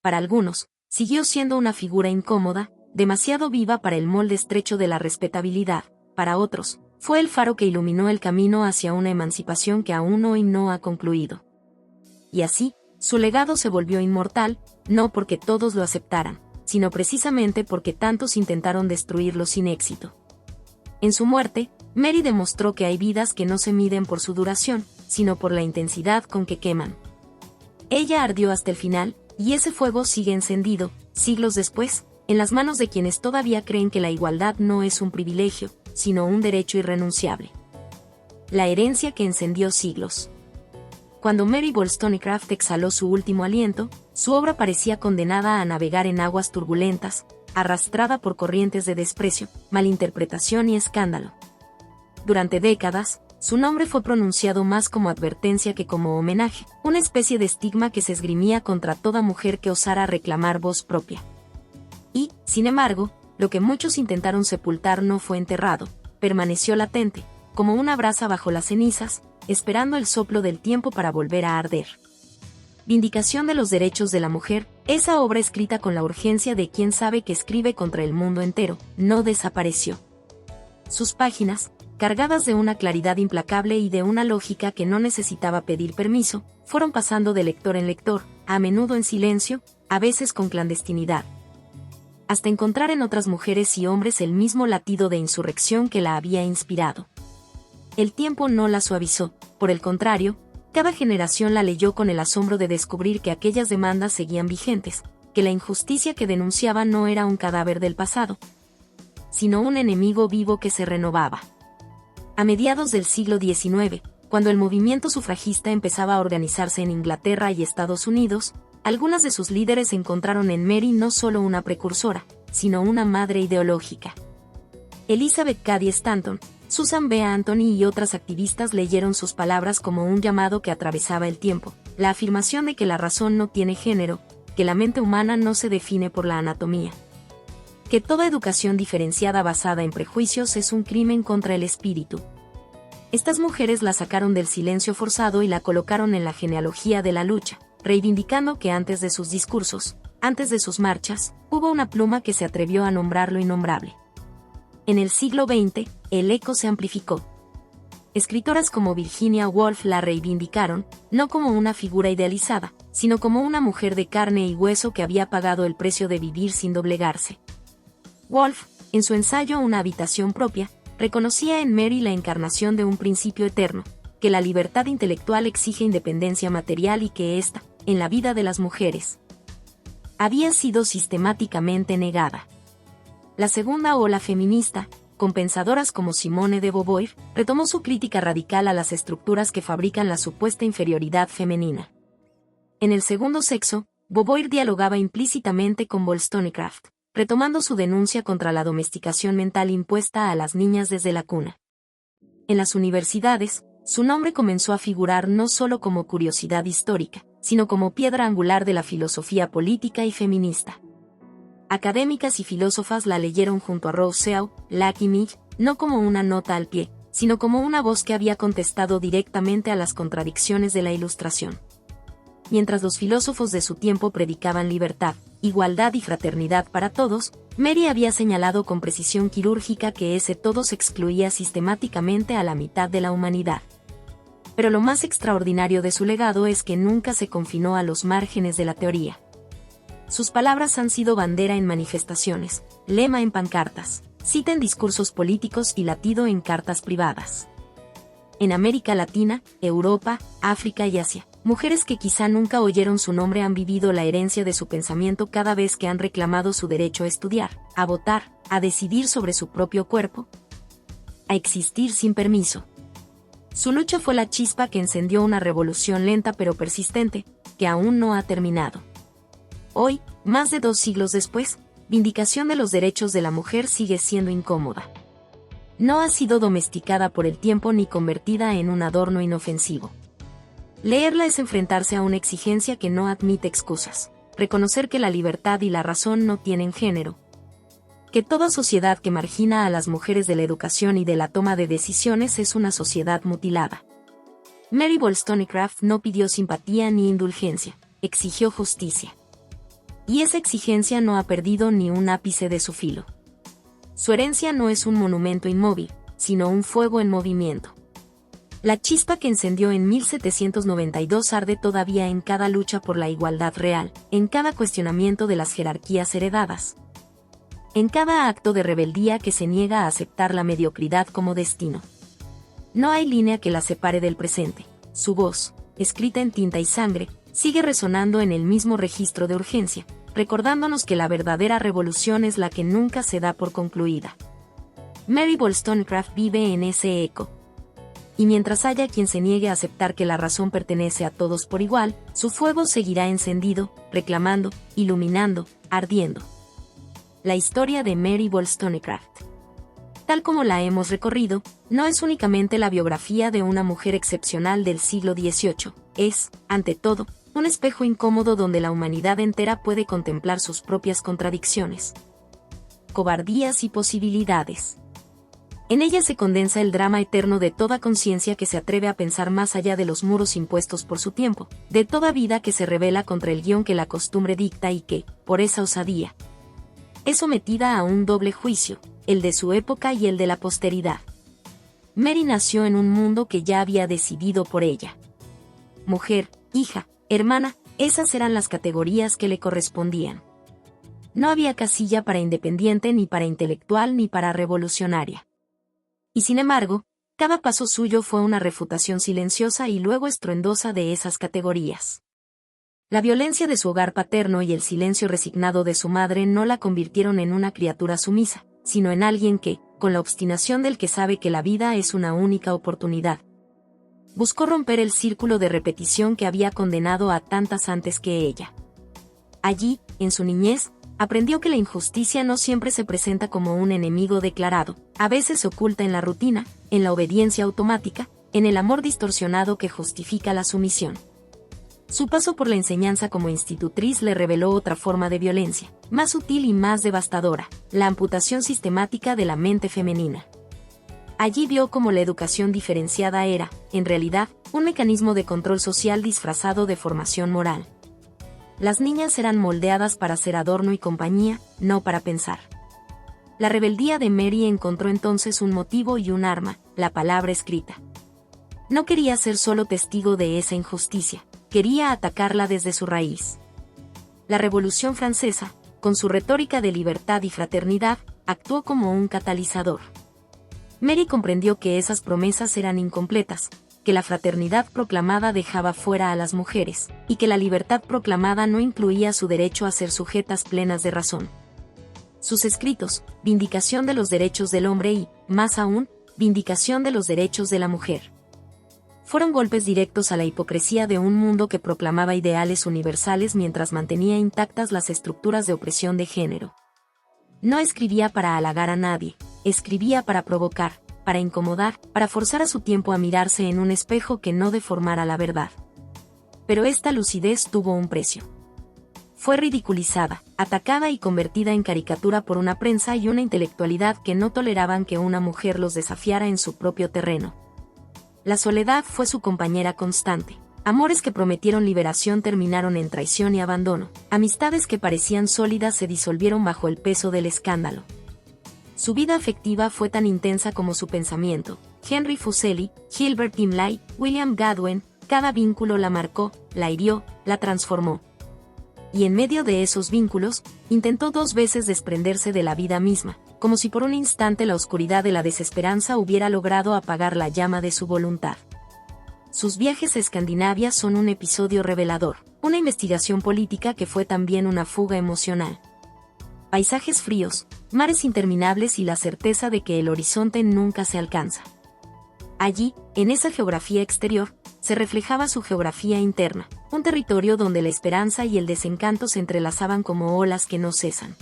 Para algunos, siguió siendo una figura incómoda, demasiado viva para el molde estrecho de la respetabilidad. Para otros, fue el faro que iluminó el camino hacia una emancipación que aún hoy no ha concluido. Y así, su legado se volvió inmortal, no porque todos lo aceptaran, sino precisamente porque tantos intentaron destruirlo sin éxito. En su muerte, Mary demostró que hay vidas que no se miden por su duración, sino por la intensidad con que queman. Ella ardió hasta el final, y ese fuego sigue encendido, siglos después, en las manos de quienes todavía creen que la igualdad no es un privilegio, sino un derecho irrenunciable. La herencia que encendió siglos. Cuando Mary Wollstonecraft exhaló su último aliento, su obra parecía condenada a navegar en aguas turbulentas, arrastrada por corrientes de desprecio, malinterpretación y escándalo. Durante décadas, su nombre fue pronunciado más como advertencia que como homenaje, una especie de estigma que se esgrimía contra toda mujer que osara reclamar voz propia. Y, sin embargo, lo que muchos intentaron sepultar no fue enterrado, permaneció latente, como una brasa bajo las cenizas, esperando el soplo del tiempo para volver a arder. Vindicación de los derechos de la mujer, esa obra escrita con la urgencia de quien sabe que escribe contra el mundo entero, no desapareció. Sus páginas, cargadas de una claridad implacable y de una lógica que no necesitaba pedir permiso, fueron pasando de lector en lector, a menudo en silencio, a veces con clandestinidad, hasta encontrar en otras mujeres y hombres el mismo latido de insurrección que la había inspirado. El tiempo no la suavizó, por el contrario, cada generación la leyó con el asombro de descubrir que aquellas demandas seguían vigentes, que la injusticia que denunciaba no era un cadáver del pasado, sino un enemigo vivo que se renovaba. A mediados del siglo XIX, cuando el movimiento sufragista empezaba a organizarse en Inglaterra y Estados Unidos, algunas de sus líderes encontraron en Mary no solo una precursora, sino una madre ideológica. Elizabeth Cady Stanton, Susan B. Anthony y otras activistas leyeron sus palabras como un llamado que atravesaba el tiempo, la afirmación de que la razón no tiene género, que la mente humana no se define por la anatomía, que toda educación diferenciada basada en prejuicios es un crimen contra el espíritu. Estas mujeres la sacaron del silencio forzado y la colocaron en la genealogía de la lucha, reivindicando que antes de sus discursos, antes de sus marchas, hubo una pluma que se atrevió a nombrar lo innombrable. En el siglo XX, el eco se amplificó. Escritoras como Virginia Woolf la reivindicaron, no como una figura idealizada, sino como una mujer de carne y hueso que había pagado el precio de vivir sin doblegarse. Woolf, en su ensayo Una habitación propia, reconocía en Mary la encarnación de un principio eterno, que la libertad intelectual exige independencia material y que ésta, en la vida de las mujeres, había sido sistemáticamente negada. La segunda ola feminista, con pensadoras como Simone de Beauvoir, retomó su crítica radical a las estructuras que fabrican la supuesta inferioridad femenina. En el segundo sexo, Beauvoir dialogaba implícitamente con Wollstonecraft, retomando su denuncia contra la domesticación mental impuesta a las niñas desde la cuna. En las universidades, su nombre comenzó a figurar no solo como curiosidad histórica, sino como piedra angular de la filosofía política y feminista. Académicas y filósofas la leyeron junto a Rousseau, Locke y Mill, no como una nota al pie, sino como una voz que había contestado directamente a las contradicciones de la Ilustración. Mientras los filósofos de su tiempo predicaban libertad, igualdad y fraternidad para todos, Mary había señalado con precisión quirúrgica que ese todos excluía sistemáticamente a la mitad de la humanidad. Pero lo más extraordinario de su legado es que nunca se confinó a los márgenes de la teoría. Sus palabras han sido bandera en manifestaciones, lema en pancartas, cita en discursos políticos y latido en cartas privadas. En América Latina, Europa, África y Asia, mujeres que quizá nunca oyeron su nombre han vivido la herencia de su pensamiento cada vez que han reclamado su derecho a estudiar, a votar, a decidir sobre su propio cuerpo, a existir sin permiso. Su lucha fue la chispa que encendió una revolución lenta pero persistente, que aún no ha terminado. Hoy, más de 2 siglos después, vindicación de los derechos de la mujer sigue siendo incómoda. No ha sido domesticada por el tiempo ni convertida en un adorno inofensivo. Leerla es enfrentarse a una exigencia que no admite excusas, reconocer que la libertad y la razón no tienen género, que toda sociedad que margina a las mujeres de la educación y de la toma de decisiones es una sociedad mutilada. Mary Wollstonecraft no pidió simpatía ni indulgencia, exigió justicia. Y esa exigencia no ha perdido ni un ápice de su filo. Su herencia no es un monumento inmóvil, sino un fuego en movimiento. La chispa que encendió en 1792 arde todavía en cada lucha por la igualdad real, en cada cuestionamiento de las jerarquías heredadas, en cada acto de rebeldía que se niega a aceptar la mediocridad como destino. No hay línea que la separe del presente. Su voz, escrita en tinta y sangre, sigue resonando en el mismo registro de urgencia, recordándonos que la verdadera revolución es la que nunca se da por concluida. Mary Wollstonecraft vive en ese eco. Y mientras haya quien se niegue a aceptar que la razón pertenece a todos por igual, su fuego seguirá encendido, reclamando, iluminando, ardiendo. La historia de Mary Wollstonecraft, tal como la hemos recorrido, no es únicamente la biografía de una mujer excepcional del siglo XVIII, es, ante todo, un espejo incómodo donde la humanidad entera puede contemplar sus propias contradicciones, cobardías y posibilidades. En ella se condensa el drama eterno de toda conciencia que se atreve a pensar más allá de los muros impuestos por su tiempo, de toda vida que se rebela contra el guión que la costumbre dicta y que, por esa osadía, es sometida a un doble juicio, el de su época y el de la posteridad. Mary nació en un mundo que ya había decidido por ella. Mujer, hija, hermana, esas eran las categorías que le correspondían. No había casilla para independiente, ni para intelectual, ni para revolucionaria. Y sin embargo, cada paso suyo fue una refutación silenciosa y luego estruendosa de esas categorías. La violencia de su hogar paterno y el silencio resignado de su madre no la convirtieron en una criatura sumisa, sino en alguien que, con la obstinación del que sabe que la vida es una única oportunidad, buscó romper el círculo de repetición que había condenado a tantas antes que ella. Allí, en su niñez, aprendió que la injusticia no siempre se presenta como un enemigo declarado, a veces se oculta en la rutina, en la obediencia automática, en el amor distorsionado que justifica la sumisión. Su paso por la enseñanza como institutriz le reveló otra forma de violencia, más sutil y más devastadora, la amputación sistemática de la mente femenina. Allí vio cómo la educación diferenciada era, en realidad, un mecanismo de control social disfrazado de formación moral. Las niñas eran moldeadas para ser adorno y compañía, no para pensar. La rebeldía de Mary encontró entonces un motivo y un arma, la palabra escrita. No quería ser solo testigo de esa injusticia, quería atacarla desde su raíz. La Revolución Francesa, con su retórica de libertad y fraternidad, actuó como un catalizador. Mary comprendió que esas promesas eran incompletas, que la fraternidad proclamada dejaba fuera a las mujeres, y que la libertad proclamada no incluía su derecho a ser sujetas plenas de razón. Sus escritos, vindicación de los derechos del hombre y, más aún, vindicación de los derechos de la mujer, fueron golpes directos a la hipocresía de un mundo que proclamaba ideales universales mientras mantenía intactas las estructuras de opresión de género. No escribía para halagar a nadie, escribía para provocar, para incomodar, para forzar a su tiempo a mirarse en un espejo que no deformara la verdad. Pero esta lucidez tuvo un precio. Fue ridiculizada, atacada y convertida en caricatura por una prensa y una intelectualidad que no toleraban que una mujer los desafiara en su propio terreno. La soledad fue su compañera constante. Amores que prometieron liberación terminaron en traición y abandono. Amistades que parecían sólidas se disolvieron bajo el peso del escándalo. Su vida afectiva fue tan intensa como su pensamiento. Henry Fuseli, Gilbert Imlay, William Godwin, cada vínculo la marcó, la hirió, la transformó. Y en medio de esos vínculos, intentó 2 veces desprenderse de la vida misma, como si por un instante la oscuridad de la desesperanza hubiera logrado apagar la llama de su voluntad. Sus viajes a Escandinavia son un episodio revelador, una investigación política que fue también una fuga emocional. Paisajes fríos, mares interminables y la certeza de que el horizonte nunca se alcanza. Allí, en esa geografía exterior, se reflejaba su geografía interna, un territorio donde la esperanza y el desencanto se entrelazaban como olas que no cesan.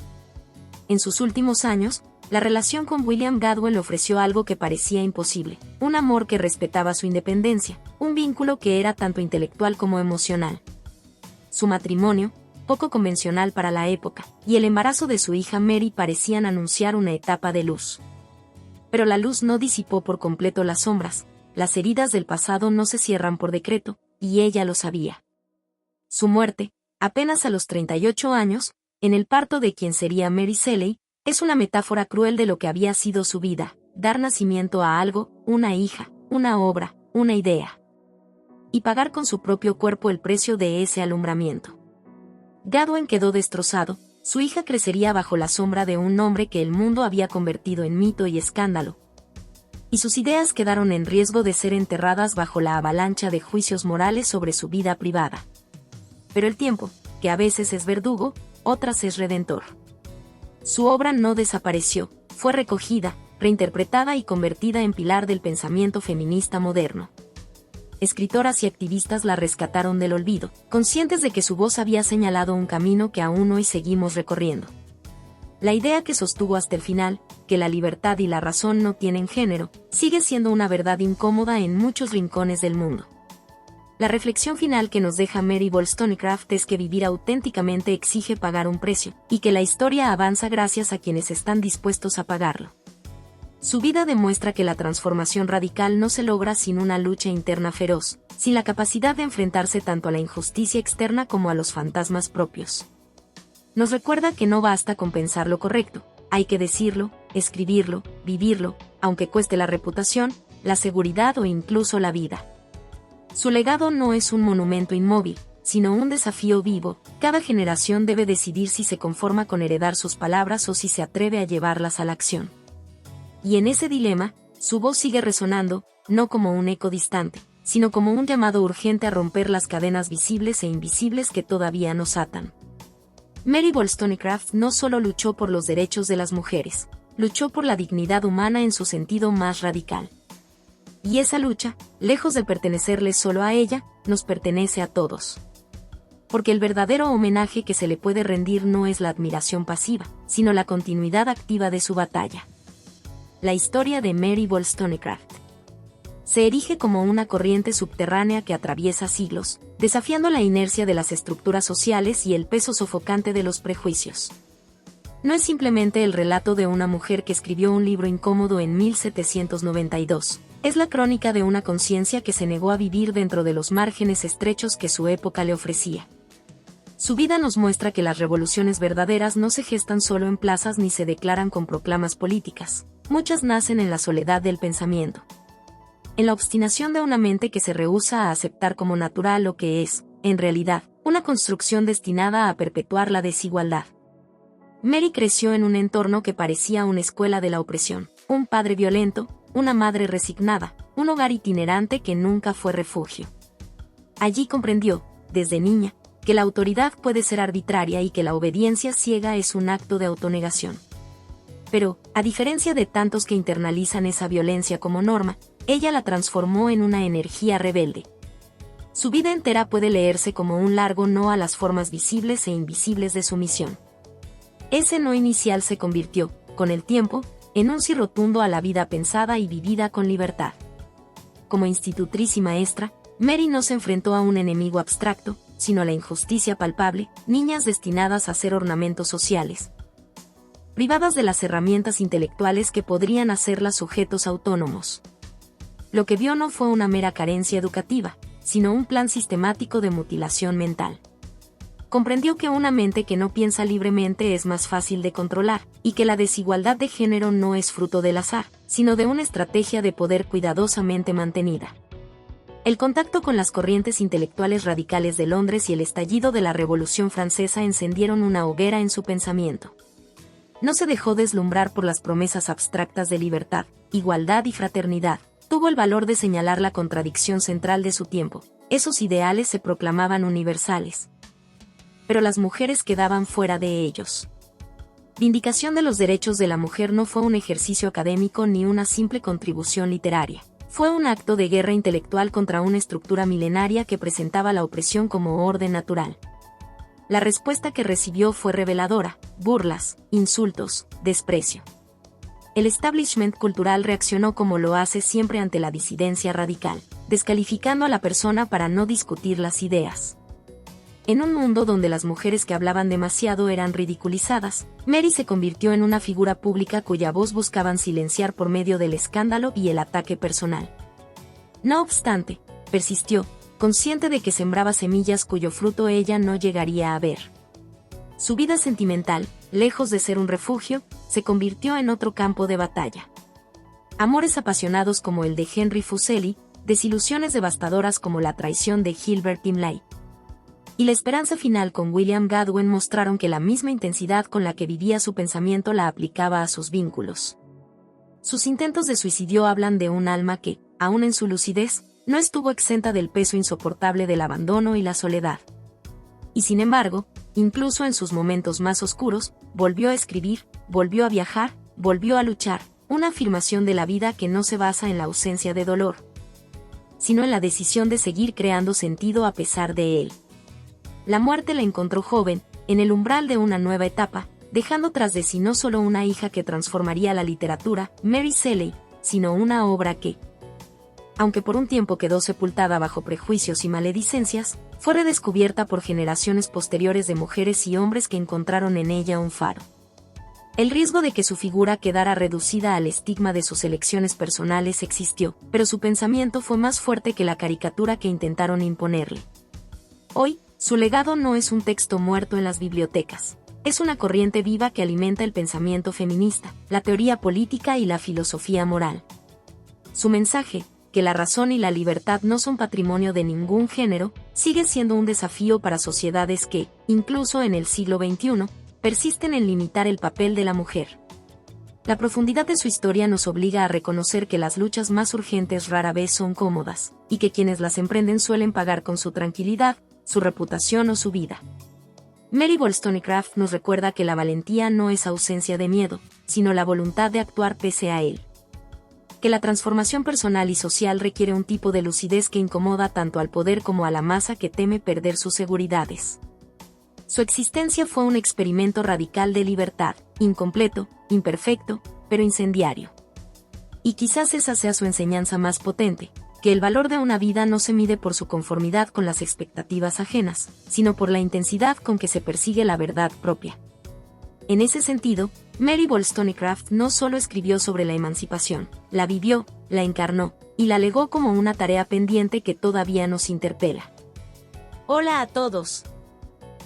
En sus últimos años, la relación con William Godwin le ofreció algo que parecía imposible, un amor que respetaba su independencia, un vínculo que era tanto intelectual como emocional. Su matrimonio, poco convencional para la época, y el embarazo de su hija Mary parecían anunciar una etapa de luz. Pero la luz no disipó por completo las sombras, las heridas del pasado no se cierran por decreto, y ella lo sabía. Su muerte, apenas a los 38 años, en el parto de quien sería Mary Shelley, es una metáfora cruel de lo que había sido su vida, dar nacimiento a algo, una hija, una obra, una idea. Y pagar con su propio cuerpo el precio de ese alumbramiento. Godwin quedó destrozado, su hija crecería bajo la sombra de un hombre que el mundo había convertido en mito y escándalo. Y sus ideas quedaron en riesgo de ser enterradas bajo la avalancha de juicios morales sobre su vida privada. Pero el tiempo, que a veces es verdugo, otras es redentor. Su obra no desapareció, fue recogida, reinterpretada y convertida en pilar del pensamiento feminista moderno. Escritoras y activistas la rescataron del olvido, conscientes de que su voz había señalado un camino que aún hoy seguimos recorriendo. La idea que sostuvo hasta el final, que la libertad y la razón no tienen género, sigue siendo una verdad incómoda en muchos rincones del mundo. La reflexión final que nos deja Mary Wollstonecraft es que vivir auténticamente exige pagar un precio, y que la historia avanza gracias a quienes están dispuestos a pagarlo. Su vida demuestra que la transformación radical no se logra sin una lucha interna feroz, sin la capacidad de enfrentarse tanto a la injusticia externa como a los fantasmas propios. Nos recuerda que no basta con pensar lo correcto, hay que decirlo, escribirlo, vivirlo, aunque cueste la reputación, la seguridad o incluso la vida. Su legado no es un monumento inmóvil, sino un desafío vivo. Cada generación debe decidir si se conforma con heredar sus palabras o si se atreve a llevarlas a la acción. Y en ese dilema, su voz sigue resonando, no como un eco distante, sino como un llamado urgente a romper las cadenas visibles e invisibles que todavía nos atan. Mary Wollstonecraft no solo luchó por los derechos de las mujeres, luchó por la dignidad humana en su sentido más radical. Y esa lucha, lejos de pertenecerle solo a ella, nos pertenece a todos. Porque el verdadero homenaje que se le puede rendir no es la admiración pasiva, sino la continuidad activa de su batalla. La historia de Mary Wollstonecraft se erige como una corriente subterránea que atraviesa siglos, desafiando la inercia de las estructuras sociales y el peso sofocante de los prejuicios. No es simplemente el relato de una mujer que escribió un libro incómodo en 1792. Es la crónica de una conciencia que se negó a vivir dentro de los márgenes estrechos que su época le ofrecía. Su vida nos muestra que las revoluciones verdaderas no se gestan solo en plazas ni se declaran con proclamas políticas. Muchas nacen en la soledad del pensamiento. En la obstinación de una mente que se rehúsa a aceptar como natural lo que es, en realidad, una construcción destinada a perpetuar la desigualdad. Mary creció en un entorno que parecía una escuela de la opresión, un padre violento, una madre resignada, un hogar itinerante que nunca fue refugio. Allí comprendió, desde niña, que la autoridad puede ser arbitraria y que la obediencia ciega es un acto de autonegación. Pero, a diferencia de tantos que internalizan esa violencia como norma, ella la transformó en una energía rebelde. Su vida entera puede leerse como un largo no a las formas visibles e invisibles de sumisión. Ese no inicial se convirtió, con el tiempo, en un sí rotundo a la vida pensada y vivida con libertad. Como institutriz y maestra, Mary no se enfrentó a un enemigo abstracto, sino a la injusticia palpable, niñas destinadas a ser ornamentos sociales, privadas de las herramientas intelectuales que podrían hacerlas sujetos autónomos. Lo que vio no fue una mera carencia educativa, sino un plan sistemático de mutilación mental. Comprendió que una mente que no piensa libremente es más fácil de controlar, y que la desigualdad de género no es fruto del azar, sino de una estrategia de poder cuidadosamente mantenida. El contacto con las corrientes intelectuales radicales de Londres y el estallido de la Revolución Francesa encendieron una hoguera en su pensamiento. No se dejó deslumbrar por las promesas abstractas de libertad, igualdad y fraternidad. Tuvo el valor de señalar la contradicción central de su tiempo. Esos ideales se proclamaban universales, pero las mujeres quedaban fuera de ellos. Vindicación de los derechos de la mujer no fue un ejercicio académico ni una simple contribución literaria. Fue un acto de guerra intelectual contra una estructura milenaria que presentaba la opresión como orden natural. La respuesta que recibió fue reveladora: burlas, insultos, desprecio. El establishment cultural reaccionó como lo hace siempre ante la disidencia radical, descalificando a la persona para no discutir las ideas. En un mundo donde las mujeres que hablaban demasiado eran ridiculizadas, Mary se convirtió en una figura pública cuya voz buscaban silenciar por medio del escándalo y el ataque personal. No obstante, persistió, consciente de que sembraba semillas cuyo fruto ella no llegaría a ver. Su vida sentimental, lejos de ser un refugio, se convirtió en otro campo de batalla. Amores apasionados como el de Henry Fuseli, desilusiones devastadoras como la traición de Gilbert Imlay y la esperanza final con William Godwin mostraron que la misma intensidad con la que vivía su pensamiento la aplicaba a sus vínculos. Sus intentos de suicidio hablan de un alma que, aun en su lucidez, no estuvo exenta del peso insoportable del abandono y la soledad. Y sin embargo, incluso en sus momentos más oscuros, volvió a escribir, volvió a viajar, volvió a luchar, una afirmación de la vida que no se basa en la ausencia de dolor, sino en la decisión de seguir creando sentido a pesar de él. La muerte la encontró joven, en el umbral de una nueva etapa, dejando tras de sí no solo una hija que transformaría la literatura, Mary Shelley, sino una obra que, aunque por un tiempo quedó sepultada bajo prejuicios y maledicencias, fue redescubierta por generaciones posteriores de mujeres y hombres que encontraron en ella un faro. El riesgo de que su figura quedara reducida al estigma de sus elecciones personales existió, pero su pensamiento fue más fuerte que la caricatura que intentaron imponerle. Hoy, su legado no es un texto muerto en las bibliotecas. Es una corriente viva que alimenta el pensamiento feminista, la teoría política y la filosofía moral. Su mensaje, que la razón y la libertad no son patrimonio de ningún género, sigue siendo un desafío para sociedades que, incluso en el siglo XXI, persisten en limitar el papel de la mujer. La profundidad de su historia nos obliga a reconocer que las luchas más urgentes rara vez son cómodas, y que quienes las emprenden suelen pagar con su tranquilidad, su reputación o su vida. Mary Wollstonecraft nos recuerda que la valentía no es ausencia de miedo, sino la voluntad de actuar pese a él. Que la transformación personal y social requiere un tipo de lucidez que incomoda tanto al poder como a la masa que teme perder sus seguridades. Su existencia fue un experimento radical de libertad, incompleto, imperfecto, pero incendiario. Y quizás esa sea su enseñanza más potente, que el valor de una vida no se mide por su conformidad con las expectativas ajenas, sino por la intensidad con que se persigue la verdad propia. En ese sentido, Mary Wollstonecraft no solo escribió sobre la emancipación, la vivió, la encarnó, y la legó como una tarea pendiente que todavía nos interpela. Hola a todos.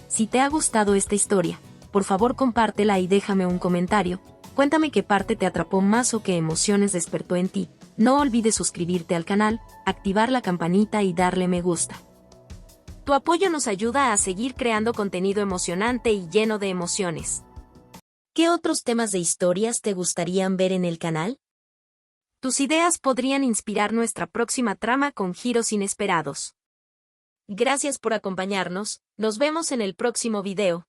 Si te ha gustado esta historia, por favor compártela y déjame un comentario. Cuéntame qué parte te atrapó más o qué emociones despertó en ti. No olvides suscribirte al canal, activar la campanita y darle me gusta. Tu apoyo nos ayuda a seguir creando contenido emocionante y lleno de emociones. ¿Qué otros temas de historias te gustarían ver en el canal? Tus ideas podrían inspirar nuestra próxima trama con giros inesperados. Gracias por acompañarnos, nos vemos en el próximo video.